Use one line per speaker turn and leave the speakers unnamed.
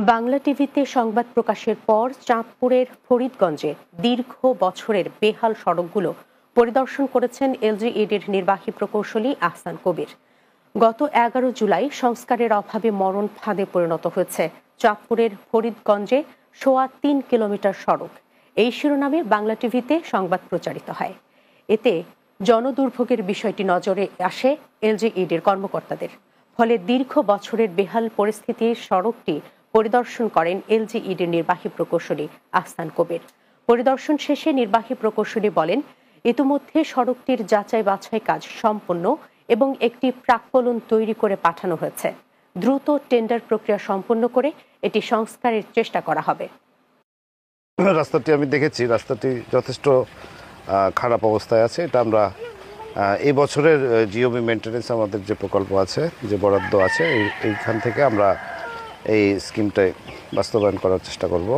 বাংলা টিভিতে সংবাদ প্রকাশের পর চাঁদপুরের ফরিদগঞ্জে দীর্ঘ বছরের বেহাল সড়কগুলো পরিদর্শন করেছেন এলজিইডির নির্বাহী প্রকৌশলী আহসান কবির। গত 11 জুলাই সংস্কারের অভাবে মরণ ফাঁদে পরিণত হয়েছে চাঁদপুরের ফরিদগঞ্জে 3.25 কিলোমিটার সড়ক। এই শিরোনামে বাংলা টিভিতে সংবাদ প্রচারিত হয়। এতে জনদুর্ভোগের বিষয়টি নজরে আসে এলজিইডির কর্মকর্তাদের। ফলে দীর্ঘ বছরের বেহাল পরিস্থিতির সড়কটি পরিদর্শন করেন এলজিইডির নির্বাহী প্রকৌশলী আহসান কবির। পরিদর্শন শেষে নির্বাহী প্রকৌশলী বলেন, ইতিমধ্যে সড়কটির যাচাই বাছাই কাজ সম্পন্ন এবং একটি প্রাক্কলন তৈরি করে পাঠানো হয়েছে। দ্রুত টেন্ডার প্রক্রিয়া সম্পন্ন করে এটি সংস্কারের চেষ্টা করা হবে।
রাস্তাটি আমি দেখেছি, রাস্তাটি যথেষ্ট খারাপ অবস্থায় আছে। এটা আমরা এই বছরের জিওবি মেইনটেনেন্স আমাদের যে প্রকল্প আছে, যে বরাদ্দ আছে, এইখান থেকে আমরা এই স্কিমটা বাস্তবায়ন করার চেষ্টা করব।